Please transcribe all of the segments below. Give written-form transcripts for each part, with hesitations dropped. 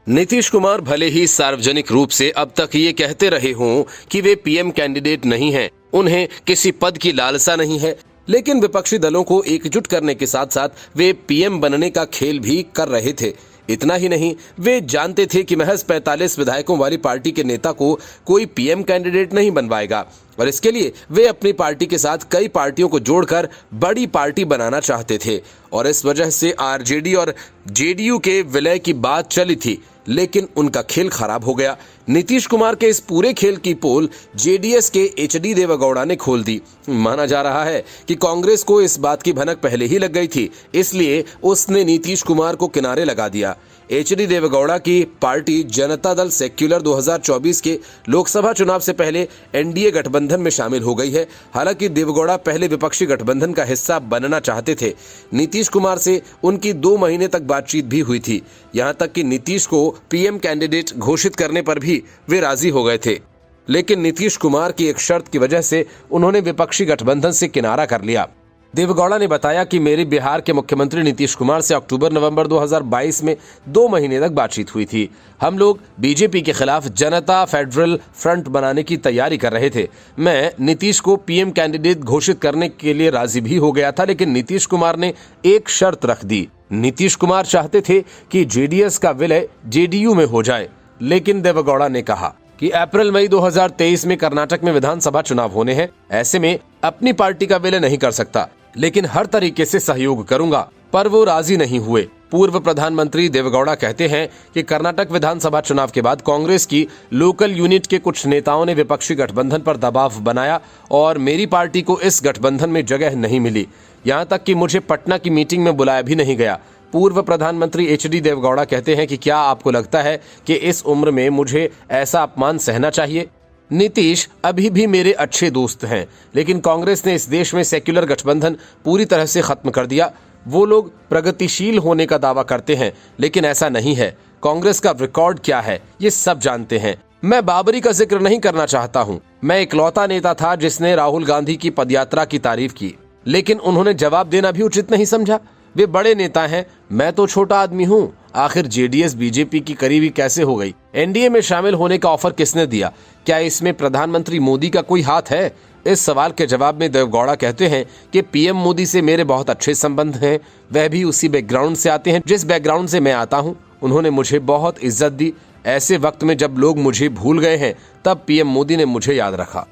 नीतीश कुमार भले ही सार्वजनिक रूप से अब तक ये कहते रहे हों कि वे पीएम कैंडिडेट नहीं हैं, उन्हें किसी पद की लालसा नहीं है, लेकिन विपक्षी दलों को एकजुट करने के साथ साथ वे पीएम बनने का खेल भी कर रहे थे। इतना ही नहीं, वे जानते थे कि महज 45 विधायकों वाली पार्टी के नेता को कोई पीएम कैंडिडेट नहीं बनवाएगा और इसके लिए वे अपनी पार्टी के साथ कई पार्टियों को जोड़कर बड़ी पार्टी बनाना चाहते थे और इस वजह से आरजेडी और जेडीयू के विलय की बात चली थी, लेकिन उनका खेल खराब हो गया। नीतीश कुमार के इस पूरे खेल की पोल जेडीएस के एचडी देवेगौड़ा ने खोल दी। माना जा रहा है कि कांग्रेस को इस बात की भनक पहले ही लग गई थी, इसलिए उसने नीतीश कुमार को किनारे लगा दिया। एचडी देवेगौड़ा की पार्टी जनता दल सेक्युलर 2024 के लोकसभा चुनाव से पहले एनडीए गठबंधन में शामिल हो गई है। हालांकि देवेगौड़ा पहले विपक्षी गठबंधन का हिस्सा बनना चाहते थे। नीतीश कुमार से उनकी 2 महीने तक बातचीत भी हुई थी, यहां तक कि नीतीश को पीएम कैंडिडेट घोषित करने पर भी वे राजी हो गए थे, लेकिन नीतीश कुमार की एक शर्त की वजह से उन्होंने विपक्षी गठबंधन से किनारा कर लिया। देवेगौड़ा ने बताया कि मेरी बिहार के मुख्यमंत्री नीतीश कुमार से अक्टूबर-नवंबर 2022 में 2 महीने तक बातचीत हुई थी। हम लोग बीजेपी के खिलाफ जनता फेडरल फ्रंट बनाने की तैयारी कर रहे थे। मैं नीतीश को पीएम कैंडिडेट घोषित करने के लिए राजी भी हो गया था, लेकिन नीतीश कुमार ने एक शर्त रख दी। नीतीश कुमार चाहते थे कि जेडीएस का विलय जेडीयू में हो जाए, लेकिन देवेगौड़ा ने कहा कि अप्रैल-मई 2023 में कर्नाटक में विधानसभा चुनाव होने हैं, ऐसे में अपनी पार्टी का विलय नहीं कर सकता, लेकिन हर तरीके से सहयोग करूंगा। पर वो राजी नहीं हुए। पूर्व प्रधानमंत्री देवेगौड़ा कहते हैं कि कर्नाटक विधानसभा चुनाव के बाद कांग्रेस की लोकल यूनिट के कुछ नेताओं ने विपक्षी गठबंधन पर दबाव बनाया और मेरी पार्टी को इस गठबंधन में जगह नहीं मिली। यहाँ तक कि मुझे पटना की मीटिंग में बुलाया भी नहीं गया। पूर्व प्रधानमंत्री एचडी देवेगौड़ा कहते हैं कि क्या आपको लगता है कि इस उम्र में मुझे ऐसा अपमान सहना चाहिए? नीतीश अभी भी मेरे अच्छे दोस्त हैं, लेकिन कांग्रेस ने इस देश में सेक्युलर गठबंधन पूरी तरह से खत्म कर दिया। वो लोग प्रगतिशील होने का दावा करते हैं, लेकिन ऐसा नहीं है। कांग्रेस का रिकॉर्ड क्या है ये सब जानते हैं। मैं बाबरी का जिक्र नहीं करना चाहता हूँ। मैं इकलौता नेता था जिसने राहुल गांधी की पदयात्रा की तारीफ की, लेकिन उन्होंने जवाब देना भी उचित नहीं समझा। वे बड़े नेता हैं, मैं तो छोटा आदमी हूँ। आखिर जेडीएस बीजेपी की करीबी कैसे हो गई? एनडीए में शामिल होने का ऑफर किसने दिया? क्या इसमें प्रधानमंत्री मोदी का कोई हाथ है? इस सवाल के जवाब में देवेगौड़ा कहते हैं कि पीएम मोदी से मेरे बहुत अच्छे संबंध हैं। वह भी उसी बैकग्राउंड से आते हैं जिस बैकग्राउंड से मैं आता हूँ। उन्होंने मुझे बहुत इज्जत दी। ऐसे वक्त में जब लोग मुझे भूल गए हैं, तब पीएम मोदी ने मुझे याद रखा।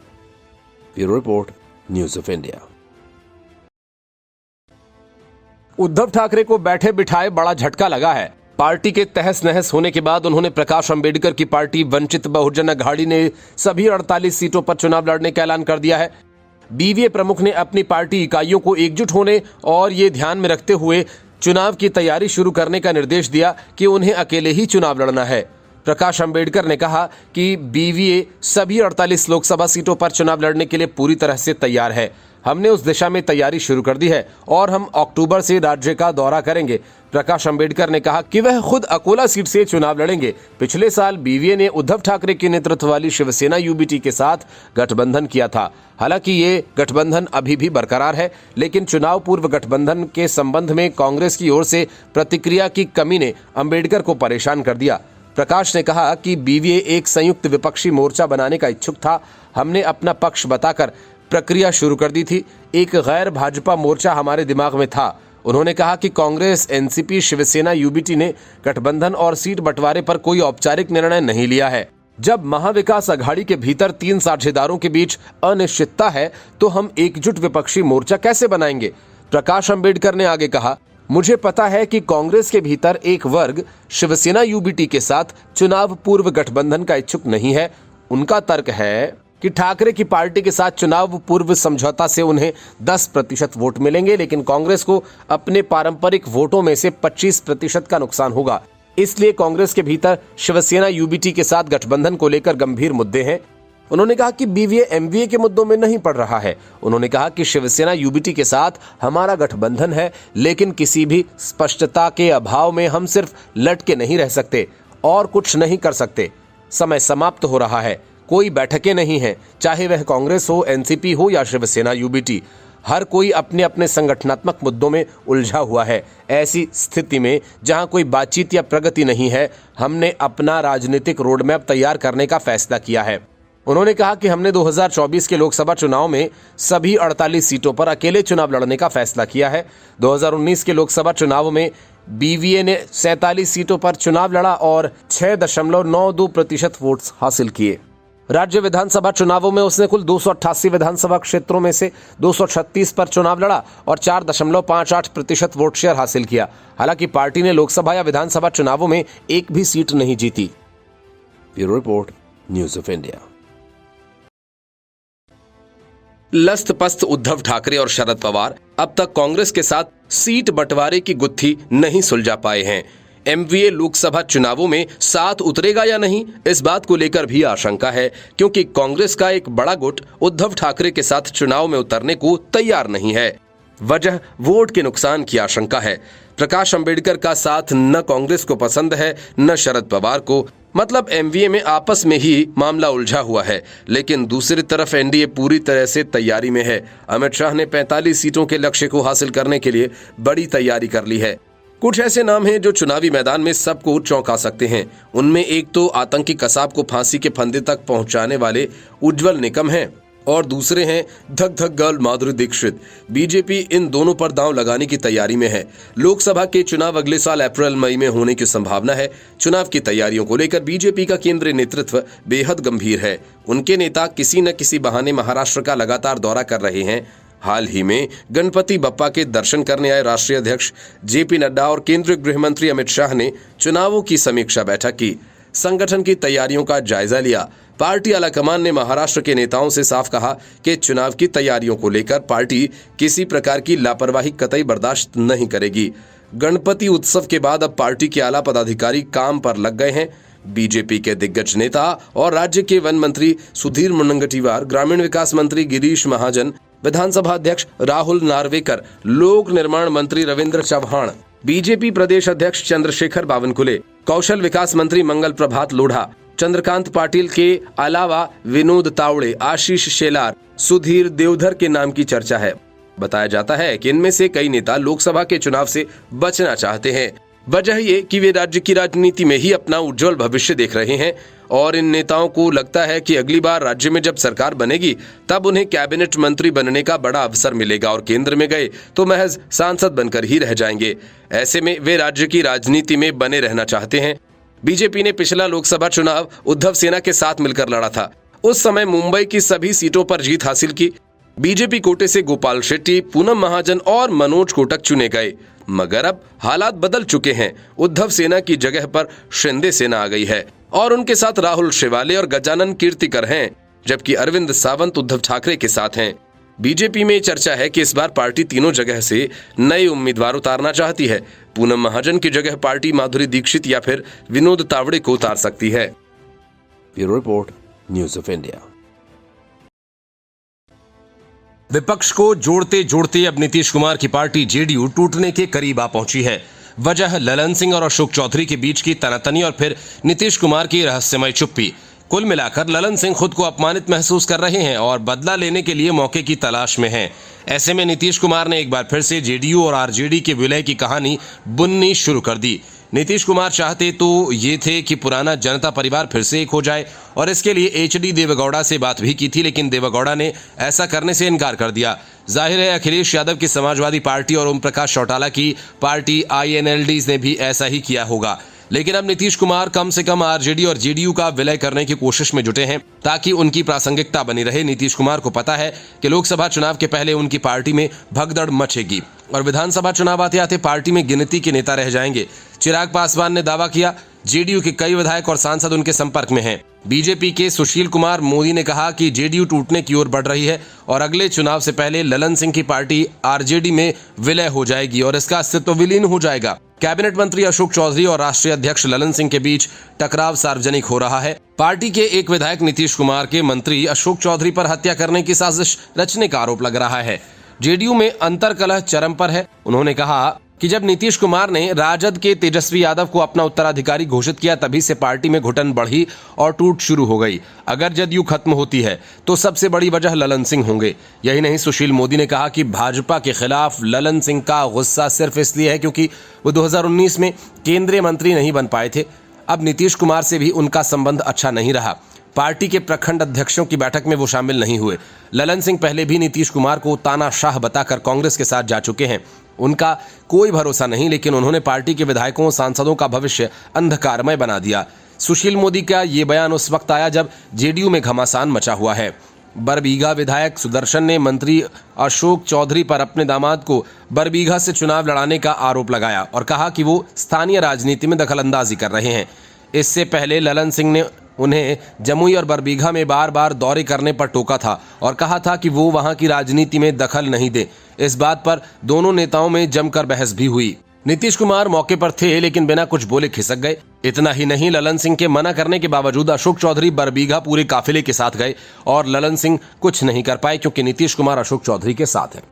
Bureau report, news of India. Uddhav Thackeray को बैठे बिठाए बड़ा झटका लगा है। पार्टी के तहस नहस होने के बाद उन्होंने प्रकाश अंबेडकर की पार्टी वंचित बहुजन अघाड़ी ने सभी 48 सीटों पर चुनाव लड़ने का ऐलान कर दिया है। बीवीए प्रमुख ने अपनी पार्टी इकाइयों को एकजुट होने और ये ध्यान में रखते हुए चुनाव की तैयारी शुरू करने का निर्देश दिया कि उन्हें अकेले ही चुनाव लड़ना है। प्रकाश अंबेडकर ने कहा कि बीवीए सभी 48 लोकसभा सीटों पर चुनाव लड़ने के लिए पूरी तरह से तैयार है। हमने उस दिशा में तैयारी शुरू कर दी है और हम अक्टूबर से राज्य का दौरा करेंगे। प्रकाश अंबेडकर ने कहा कि वह खुद अकोला सीट से चुनाव लड़ेंगे। पिछले साल बीवीए ने उद्धव ठाकरे के नेतृत्व वाली शिवसेना यूबीटी के साथ गठबंधन किया था। हालांकि ये गठबंधन अभी भी बरकरार है, लेकिन चुनाव पूर्व गठबंधन के संबंध में कांग्रेस की ओर से प्रतिक्रिया की कमी ने अंबेडकर को परेशान कर दिया। प्रकाश ने कहा कि बीवीए एक संयुक्त विपक्षी मोर्चा बनाने का इच्छुक था। हमने अपना पक्ष बताकर प्रक्रिया शुरू कर दी थी। एक गैर भाजपा मोर्चा हमारे दिमाग में था। उन्होंने कहा कि कांग्रेस, एनसीपी, शिवसेना यूबीटी ने गठबंधन और सीट बंटवारे पर कोई औपचारिक निर्णय नहीं लिया है। जब महाविकास अघाड़ी के भीतर 3 साझेदारों के बीच अनिश्चितता है, तो हम एकजुट विपक्षी मोर्चा कैसे बनाएंगे? प्रकाश अंबेडकर ने आगे कहा, मुझे पता है कि कांग्रेस के भीतर एक वर्ग शिवसेना यूबीटी के साथ चुनाव पूर्व गठबंधन का इच्छुक नहीं है। उनका तर्क है कि ठाकरे की पार्टी के साथ चुनाव पूर्व समझौता से उन्हें 10% वोट मिलेंगे, लेकिन कांग्रेस को अपने पारंपरिक वोटों में से 25% का नुकसान होगा। इसलिए कांग्रेस के भीतर शिवसेना यूबीटी के साथ गठबंधन को लेकर गंभीर मुद्दे हैं। उन्होंने कहा कि बीवीए एमवीए के मुद्दों में नहीं पड़ रहा है। उन्होंने कहा कि शिवसेना यूबीटी के साथ हमारा गठबंधन है, लेकिन किसी भी स्पष्टता के अभाव में हम सिर्फ लटके नहीं रह सकते और कुछ नहीं कर सकते। समय समाप्त हो रहा है। कोई बैठकें नहीं हैं, चाहे वह कांग्रेस हो, एनसीपी हो या शिवसेना यूबीटी। हर कोई अपने अपने संगठनात्मक मुद्दों में उलझा हुआ है। ऐसी स्थिति में जहां कोई बातचीत या प्रगति नहीं है, हमने अपना राजनीतिक रोडमैप तैयार करने का फैसला किया है। उन्होंने कहा कि हमने 2024 के लोकसभा चुनाव में सभी 48 सीटों पर अकेले चुनाव लड़ने का फैसला किया है। 2019 के लोकसभा चुनाव में बीवीए ने 47 सीटों पर चुनाव लड़ा और 6.92% वोट्स हासिल किए। राज्य विधानसभा चुनावों में उसने कुल 288 विधानसभा क्षेत्रों में से 236 पर चुनाव लड़ा और 4.58% वोट शेयर हासिल किया। हालांकि पार्टी ने लोकसभा या विधानसभा चुनावों में एक भी सीट नहीं जीती। Bureau report, news of India. लस्त पस्त उद्धव ठाकरे और शरद पवार अब तक कांग्रेस के साथ सीट बंटवारे की गुत्थी नहीं सुलझा पाए हैं। एमवीए लोकसभा चुनावों में साथ उतरेगा या नहीं, इस बात को लेकर भी आशंका है, क्योंकि कांग्रेस का एक बड़ा गुट उद्धव ठाकरे के साथ चुनाव में उतरने को तैयार नहीं है। वजह वोट के नुकसान की आशंका है। प्रकाश अंबेडकर का साथ न कांग्रेस को पसंद है न शरद पवार को। मतलब एमवीए में आपस में ही मामला उलझा हुआ है। लेकिन दूसरी तरफ एनडीए पूरी तरह से तैयारी में है। अमित शाह ने 45 सीटों के लक्ष्य को हासिल करने के लिए बड़ी तैयारी कर ली है। कुछ ऐसे नाम हैं जो चुनावी मैदान में सबको चौंका सकते हैं। उनमें एक तो आतंकी कसाब को फांसी के फंदे तक पहुंचाने वाले उज्जवल निकम हैं और दूसरे हैं धक धक गर्ल माधुरी दीक्षित। बीजेपी इन दोनों पर दांव लगाने की तैयारी में है। लोकसभा के चुनाव अगले साल अप्रैल मई में होने की संभावना है। चुनाव की तैयारियों को लेकर बीजेपी का केंद्रीय नेतृत्व बेहद गंभीर है। उनके नेता किसी न किसी बहाने महाराष्ट्र का लगातार दौरा कर रहे हैं। हाल ही में गणपति बप्पा के दर्शन करने आए राष्ट्रीय अध्यक्ष जेपी नड्डा और केंद्रीय गृह मंत्री अमित शाह ने चुनावों की समीक्षा बैठक की, संगठन की तैयारियों का जायजा लिया। पार्टी आलाकमान ने महाराष्ट्र के नेताओं से साफ कहा कि चुनाव की तैयारियों को लेकर पार्टी किसी प्रकार की लापरवाही कतई बर्दाश्त नहीं करेगी। गणपति उत्सव के बाद अब पार्टी के आला पदाधिकारी काम पर लग गए हैं। बीजेपी के दिग्गज नेता और राज्य के वन मंत्री सुधीर मुनगंटीवार, ग्रामीण विकास मंत्री गिरीश महाजन, विधानसभा अध्यक्ष राहुल नार्वेकर, लोक निर्माण मंत्री रविंद्र चव्हाण, बीजेपी प्रदेश अध्यक्ष चंद्रशेखर बावनकुले, कौशल विकास मंत्री मंगल प्रभात लोढ़ा, चंद्रकांत पाटिल के अलावा विनोद तावड़े, आशीष शेलार, सुधीर देवधर के नाम की चर्चा है। बताया जाता है कि इनमें से कई नेता लोकसभा के चुनाव से बचना चाहते हैं। वजह ये कि वे राज्य की राजनीति में ही अपना उज्जवल भविष्य देख रहे हैं और इन नेताओं को लगता है कि अगली बार राज्य में जब सरकार बनेगी तब उन्हें कैबिनेट मंत्री बनने का बड़ा अवसर मिलेगा और केंद्र में गए तो महज सांसद बनकर ही रह जाएंगे। ऐसे में वे राज्य की राजनीति में बने रहना चाहते हैं। बीजेपी ने पिछला लोकसभा चुनाव उद्धव सेना के साथ मिलकर लड़ा था। उस समय मुंबई की सभी सीटों पर जीत हासिल की। बीजेपी कोटे से गोपाल शेट्टी, पूनम महाजन और मनोज कोटक चुने गए। मगर अब हालात बदल चुके हैं। उद्धव सेना की जगह पर शिंदे सेना आ गई है और उनके साथ राहुल शेवाले और गजानन कीर्तिकर हैं, जबकि अरविंद सावंत उद्धव ठाकरे के साथ हैं। बीजेपी में चर्चा है कि इस बार पार्टी तीनों जगह से नए उम्मीदवार उतारना चाहती है। पूनम महाजन की जगह पार्टी माधुरी दीक्षित या फिर विनोद तावड़े को उतार सकती है। Bureau report, news of India. विपक्ष को जोड़ते जोड़ते अब नीतीश कुमार की पार्टी जेडीयू टूटने के करीब आ पहुंची है। वजह ललन सिंह और अशोक चौधरी के बीच की तनातनी और फिर नीतीश कुमार की रहस्यमय चुप्पी। कुल मिलाकर ललन सिंह खुद को अपमानित महसूस कर रहे हैं और बदला लेने के लिए मौके की तलाश में हैं। ऐसे में नीतीश कुमार ने एक बार फिर से जेडीयू और आरजेडी के विलय की कहानी बुननी शुरू कर दी। नीतीश कुमार चाहते तो ये थे कि पुराना जनता परिवार फिर से एक हो जाए और इसके लिए एचडी देवेगौड़ा से बात भी की थी, लेकिन देवेगौड़ा ने ऐसा करने से इनकार कर दिया। जाहिर है अखिलेश यादव की समाजवादी पार्टी और ओम प्रकाश चौटाला की पार्टी आईएनएलडी ने भी ऐसा ही किया होगा। लेकिन अब नीतीश कुमार कम से कम आरजेडी और जेडीयू का विलय करने की कोशिश में जुटे हैं ताकि उनकी प्रासंगिकता बनी रहे। नीतीश कुमार को पता है कि लोकसभा चुनाव के पहले उनकी पार्टी में भगदड़ मचेगी और विधानसभा चुनाव आते आते पार्टी में गिनती के नेता रह जाएंगे। चिराग पासवान ने दावा किया, जेडीयू के कई विधायक और सांसद उनके संपर्क में हैं। बीजेपी के सुशील कुमार मोदी ने कहा कि जेडीयू टूटने की ओर बढ़ रही है और अगले चुनाव से पहले ललन सिंह की पार्टी आरजेडी में विलय हो जाएगी और इसका अस्तित्व विलीन हो जाएगा। कैबिनेट मंत्री अशोक चौधरी और राष्ट्रीय अध्यक्ष ललन सिंह के बीच टकराव सार्वजनिक हो रहा है। पार्टी के एक विधायक नीतीश कुमार के मंत्री अशोक चौधरी पर हत्या करने की साजिश रचने का आरोप लग रहा है। जेडीयू में अंतर्कलह चरम पर है। उन्होंने कहा कि जब नीतीश कुमार ने राजद के तेजस्वी यादव को अपना उत्तराधिकारी घोषित किया तभी से पार्टी में घुटन बढ़ी और टूट शुरू हो गई। अगर जदयू खत्म होती है तो सबसे बड़ी वजह ललन सिंह होंगे। यही नहीं, सुशील मोदी ने कहा कि भाजपा के खिलाफ ललन सिंह का गुस्सा सिर्फ इसलिए है क्योंकि वो 2019 में केंद्रीय मंत्री नहीं बन पाए थे। अब नीतीश कुमार से भी उनका संबंध अच्छा नहीं रहा। पार्टी के प्रखंड अध्यक्षों की बैठक में वो शामिल नहीं हुए। ललन सिंह पहले भी नीतीश कुमार को तानाशाह बताकर कांग्रेस के साथ जा चुके हैं। उनका कोई भरोसा नहीं, लेकिन उन्होंने पार्टी के विधायकों सांसदों का भविष्य अंधकारमय बना दिया। सुशील मोदी का ये बयान उस वक्त आया जब जेडीयू में घमासान मचा हुआ है। बरबीघा विधायक सुदर्शन ने मंत्री अशोक चौधरी पर अपने दामाद को बरबीघा से चुनाव लड़ाने का आरोप लगाया और कहा कि वो स्थानीय राजनीति में दखलंदाजी कर रहे हैं। इससे पहले ललन सिंह ने उन्हें जमुई और बरबीघा में बार बार दौरे करने पर टोका था और कहा था कि वो वहां की राजनीति में दखल नहीं दे। इस बात पर दोनों नेताओं में जमकर बहस भी हुई। नीतीश कुमार मौके पर थे लेकिन बिना कुछ बोले खिसक गए। इतना ही नहीं, ललन सिंह के मना करने के बावजूद अशोक चौधरी बरबीघा पूरे काफिले के साथ गए और ललन सिंह कुछ नहीं कर पाए क्योंकि नीतीश कुमार अशोक चौधरी के साथ हैं।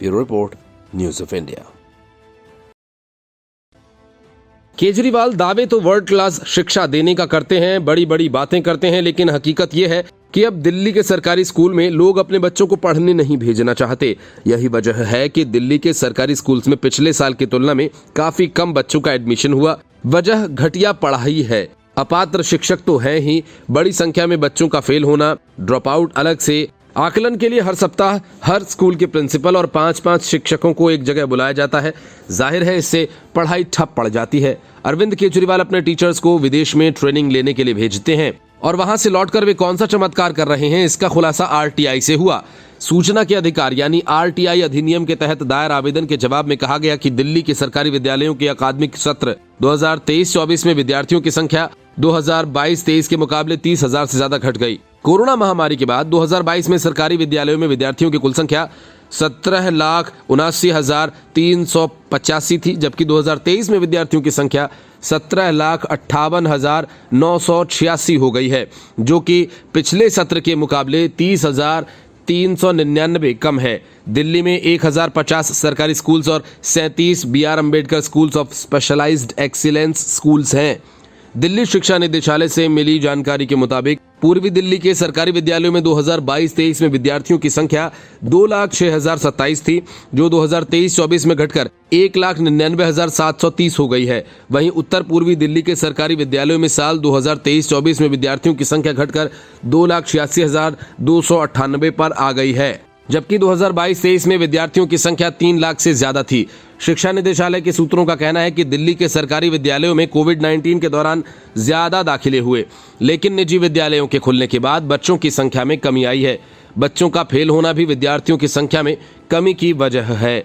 Bureau report, news of India. Kejriwal दावे तो वर्ल्ड क्लास शिक्षा देने का करते हैं, बड़ी बड़ी बातें करते हैं, लेकिन हकीकत यह है कि अब दिल्ली के सरकारी स्कूल में लोग अपने बच्चों को पढ़ने नहीं भेजना चाहते। यही वजह है कि दिल्ली के सरकारी स्कूल्स में पिछले साल की तुलना में काफी कम बच्चों का एडमिशन हुआ। वजह घटिया पढ़ाई है। अपात्र शिक्षक तो है ही, बड़ी संख्या में बच्चों का फेल होना, ड्रॉप आउट अलग से। आकलन के लिए हर सप्ताह हर स्कूल के प्रिंसिपल और 5-5 शिक्षकों को एक जगह बुलाया जाता है। जाहिर है इससे पढ़ाई ठप पड़ जाती है। अरविंद केजरीवाल अपने टीचर्स को विदेश में ट्रेनिंग लेने के लिए भेजते हैं और वहां से लौटकर वे कौन सा चमत्कार कर रहे हैं, इसका खुलासा आरटीआई से हुआ। सूचना के अधिकार यानी आरटीआई अधिनियम के तहत दायर आवेदन के जवाब में कहा गया कि दिल्ली के सरकारी विद्यालयों के अकादमिक सत्र 2023-24 में विद्यार्थियों की संख्या 2022-23 के मुकाबले 30,000 से ज्यादा घट गई। कोरोना महामारी के बाद 2022 में सरकारी विद्यालयों में विद्यार्थियों की कुल संख्या 17,79,385 थी, जबकि 2023 में विद्यार्थियों की संख्या 17,58,986 हो गई है, जो कि पिछले सत्र के मुकाबले 30,399 कम है। दिल्ली में 1,050 सरकारी स्कूल्स और 37 BR Ambedkar schools of specialized excellence schools हैं। दिल्ली शिक्षा निदेशालय से मिली जानकारी के मुताबिक पूर्वी दिल्ली के सरकारी विद्यालयों में 2022-23 में विद्यार्थियों की संख्या 2,06,027 थी, जो 2023-24 में घटकर 1,99,730 हो गई है। वहीं उत्तर पूर्वी दिल्ली के सरकारी विद्यालयों में साल 2023-24 में विद्यार्थियों की संख्या घटकर 2,86,298 पर आ गई है, जबकि 2022-23 में विद्यार्थियों की संख्या 3 लाख से ज्यादा थी। शिक्षा निदेशालय के सूत्रों का कहना है कि दिल्ली के सरकारी विद्यालयों में कोविड-19 के दौरान ज्यादा दाखिले हुए, लेकिन निजी विद्यालयों के खुलने के बाद बच्चों की संख्या में कमी आई है। बच्चों का फेल होना भी विद्यार्थियों की संख्या में कमी की वजह है।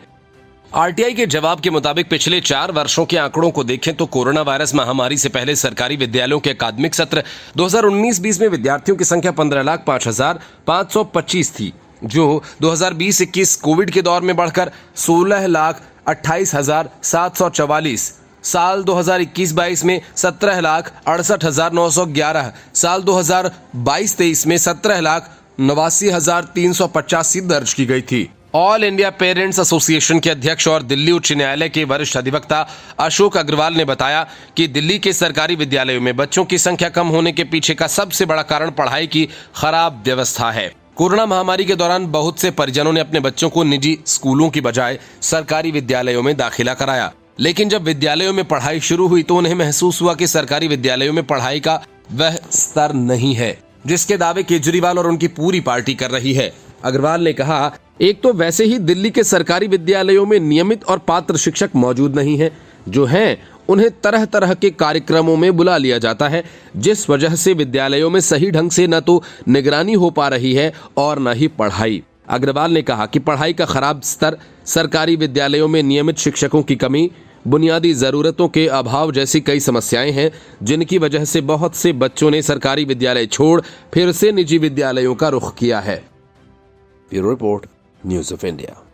आरटीआई के जवाब के मुताबिक पिछले 4 वर्षों के आंकड़ों को देखें तो कोरोना वायरस महामारी से पहले सरकारी विद्यालयों के अकादमिक सत्र 2019-20 में विद्यार्थियों की संख्या 15,05,525 थी, जो 2020-21 कोविड के दौर में बढ़कर 16,28,744, साल 2021-22 में 17,68,911, साल 2022-23 में 17,89,385 दर्ज की गई थी। ऑल इंडिया पेरेंट्स एसोसिएशन के अध्यक्ष और दिल्ली उच्च न्यायालय के वरिष्ठ अधिवक्ता अशोक अग्रवाल ने बताया कि दिल्ली के सरकारी विद्यालयों में बच्चों की संख्या कम होने के पीछे का सबसे बड़ा कारण पढ़ाई की खराब व्यवस्था है। कोरोना महामारी के दौरान बहुत से परिजनों ने अपने बच्चों को निजी स्कूलों की बजाय सरकारी विद्यालयों में दाखिला कराया, लेकिन जब विद्यालयों में पढ़ाई शुरू हुई तो उन्हें महसूस हुआ कि सरकारी विद्यालयों में पढ़ाई का वह स्तर नहीं है जिसके दावे केजरीवाल और उनकी पूरी पार्टी कर रही है। अग्रवाल ने कहा, एक तो वैसे ही दिल्ली के सरकारी विद्यालयों में नियमित और पात्र शिक्षक मौजूद नहीं है, जो हैं उन्हें तरह तरह के कार्यक्रमों में बुला लिया जाता है, जिस वजह से विद्यालयों में सही ढंग से न तो निगरानी हो पा रही है और न ही पढ़ाई। अग्रवाल ने कहा कि पढ़ाई का खराब स्तर, सरकारी विद्यालयों में नियमित शिक्षकों की कमी, बुनियादी जरूरतों के अभाव जैसी कई समस्याएं हैं, जिनकी वजह से बहुत से बच्चों ने सरकारी विद्यालय छोड़ फिर से निजी विद्यालयों का रुख किया है। Bureau report, news of India.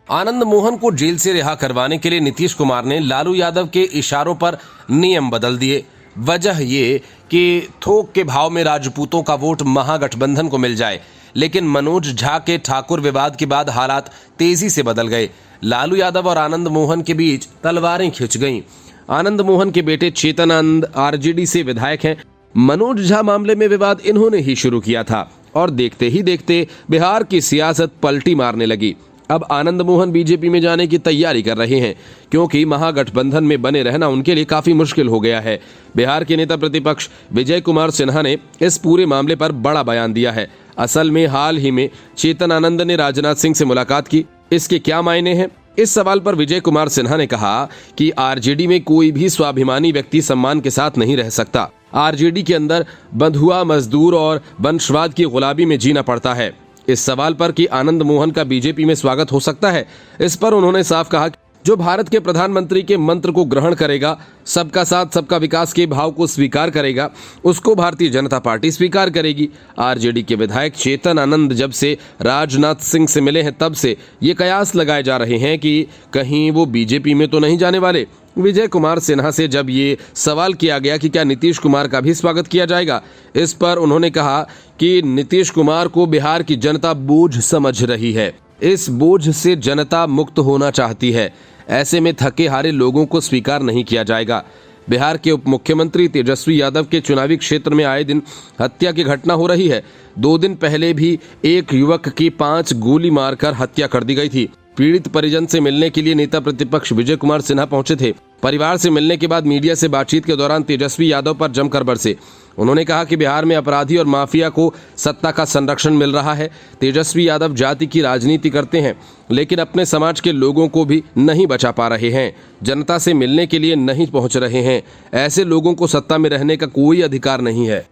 Anand Mohan को जेल से रिहा करवाने के लिए नीतीश कुमार ने लालू यादव के इशारों पर नियम बदल दिए। वजह ये कि थोक के भाव में राजपूतों का वोट महागठबंधन को मिल जाए। लेकिन मनोज झा के ठाकुर विवाद के बाद हालात तेजी से बदल गए। लालू यादव और आनंद मोहन के बीच तलवारें खिंच गईं। आनंद मोहन के बेटे चेतन आनंद आरजेडी से विधायक हैं। मनोज झा मामले में विवाद इन्होंने ही शुरू किया था और देखते ही देखते बिहार की सियासत पलटी मारने लगी। अब आनंद मोहन बीजेपी में जाने की तैयारी कर रहे हैं, क्योंकि महागठबंधन में बने रहना उनके लिए काफी मुश्किल हो गया है। बिहार के नेता प्रतिपक्ष विजय कुमार सिन्हा ने इस पूरे मामले पर बड़ा बयान दिया है। असल में हाल ही में चेतन आनंद ने राजनाथ सिंह से मुलाकात की। इसके क्या मायने हैं? इस सवाल पर विजय कुमार सिन्हा ने कहा कि आरजेडी में कोई भी स्वाभिमानी व्यक्ति सम्मान के साथ नहीं रह सकता। आरजेडी के अंदर बंधुआ, मजदूर और वंशवाद की गुलामी में जीना पड़ता है। इस सवाल पर कि आनंद मोहन का बीजेपी में स्वागत हो सकता है, इस पर उन्होंने साफ कहा कि जो भारत के प्रधानमंत्री के मंत्र को ग्रहण करेगा, सबका साथ सबका विकास के भाव को स्वीकार करेगा, उसको भारतीय जनता पार्टी स्वीकार करेगी। आरजेडी के विधायक चेतन आनंद जब से राजनाथ सिंह से मिले हैं, तब से ये कयास लगाए जा रहे हैं कि कहीं वो बीजेपी में तो नहीं जाने वाले। विजय कुमार सिन्हा से जब ये सवाल किया गया कि क्या नीतीश कुमार का भी स्वागत किया जाएगा, इस पर उन्होंने कहा कि नीतीश कुमार को बिहार की जनता बोझ समझ रही है। इस बोझ से जनता मुक्त होना चाहती है। ऐसे में थके हारे लोगों को स्वीकार नहीं किया जाएगा। बिहार के उप मुख्यमंत्री तेजस्वी यादव के चुनावी क्षेत्र में आए दिन हत्या की घटना हो रही है। 2 दिन पहले भी एक युवक की 5 गोली मारकर हत्या कर दी गई थी। पीड़ित परिजन से मिलने के लिए नेता प्रतिपक्ष विजय कुमार सिन्हा पहुंचे थे। परिवार से मिलने के बाद मीडिया से बातचीत के दौरान तेजस्वी यादव पर जमकर बरसे। उन्होंने कहा कि बिहार में अपराधी और माफिया को सत्ता का संरक्षण मिल रहा है। तेजस्वी यादव जाति की राजनीति करते हैं, लेकिन अपने समाज के लोगों को भी नहीं बचा पा रहे हैं। जनता से मिलने के लिए नहीं पहुंच रहे हैं। ऐसे लोगों को सत्ता में रहने का कोई अधिकार नहीं है।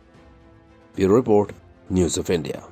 Bureau report, news of India.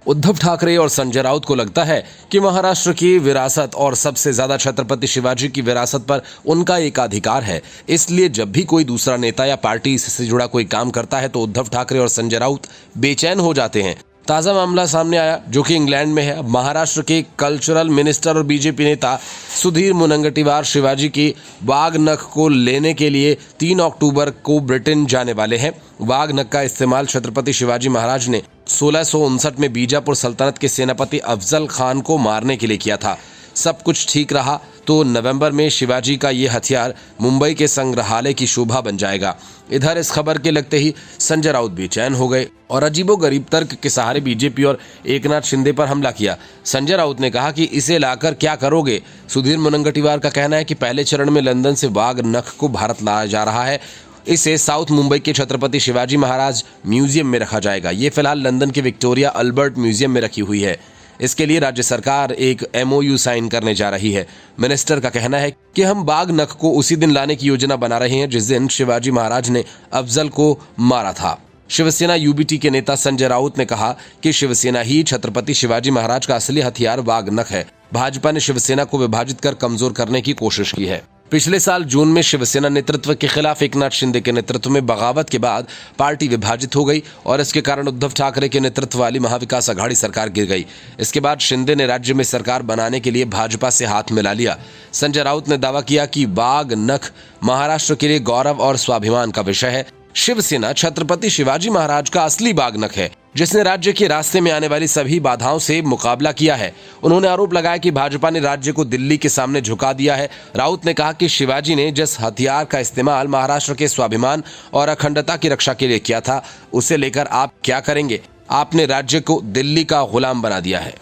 Uddhav Thackeray और संजय राउत को लगता है कि महाराष्ट्र की विरासत और सबसे ज्यादा छत्रपति शिवाजी की विरासत पर उनका एकाधिकार है। इसलिए जब भी कोई दूसरा नेता या पार्टी इससे जुड़ा कोई काम करता है तो उद्धव ठाकरे और संजय राउत बेचैन हो जाते हैं। ताजा मामला सामने आया जो कि इंग्लैंड में है। महाराष्ट्र के कल्चरल मिनिस्टर और बीजेपी नेता सुधीर मुनगंटीवार शिवाजी की वाघ नख को लेने के लिए 3 अक्टूबर को ब्रिटेन जाने वाले हैं। वाघ नख का इस्तेमाल छत्रपति शिवाजी महाराज ने 1659 में बीजापुर सल्तनत के सेनापति अफजल खान को मारने के लिए किया था। सब कुछ ठीक रहा तो नवंबर में शिवाजी का ये हथियार मुंबई के संग्रहालय की शोभा बन जाएगा। इधर इस खबर के लगते ही संजय राउत बेचैन हो गए और अजीबोगरीब तर्क के सहारे बीजेपी और एकनाथ शिंदे पर हमला किया। संजय राउत ने कहा कि इसे लाकर क्या करोगे। सुधीर मुनगंटीवार का कहना है कि पहले चरण में लंदन से वाघ नख को भारत लाया जा रहा है। इसे साउथ मुंबई के छत्रपति शिवाजी महाराज म्यूजियम में रखा जाएगा। ये फिलहाल लंदन के विक्टोरिया अल्बर्ट म्यूजियम में रखी हुई है। इसके लिए राज्य सरकार एक MOU साइन करने जा रही है। मिनिस्टर का कहना है कि हम बाघ नख को उसी दिन लाने की योजना बना रहे हैं जिस दिन शिवाजी महाराज ने अफजल को मारा था। शिवसेना UBT के नेता संजय राउत ने कहा कि शिवसेना ही छत्रपति शिवाजी महाराज का असली हथियार वाघ नख है। भाजपा ने शिवसेना को विभाजित कर कमजोर करने की कोशिश की है। पिछले साल जून में शिवसेना नेतृत्व के खिलाफ एकनाथ शिंदे के नेतृत्व में बगावत के बाद पार्टी विभाजित हो गई और इसके कारण उद्धव ठाकरे के नेतृत्व वाली महाविकास अघाड़ी सरकार गिर गई। इसके बाद शिंदे ने राज्य में सरकार बनाने के लिए भाजपा से हाथ मिला लिया। संजय राउत ने दावा किया कि वाघ नख महाराष्ट्र के लिए गौरव और स्वाभिमान का विषय है। शिवसेना छत्रपति शिवाजी महाराज का असली बाघ नख है जिसने राज्य के रास्ते में आने वाली सभी बाधाओं से मुकाबला किया है। उन्होंने आरोप लगाया कि भाजपा ने राज्य को दिल्ली के सामने झुका दिया है। राउत ने कहा कि शिवाजी ने जिस हथियार का इस्तेमाल महाराष्ट्र के स्वाभिमान और अखंडता की रक्षा के लिए किया था, उसे लेकर आप क्या करेंगे? आपने राज्य को दिल्ली का गुलाम बना दिया है।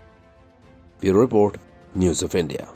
Bureau report, news of India.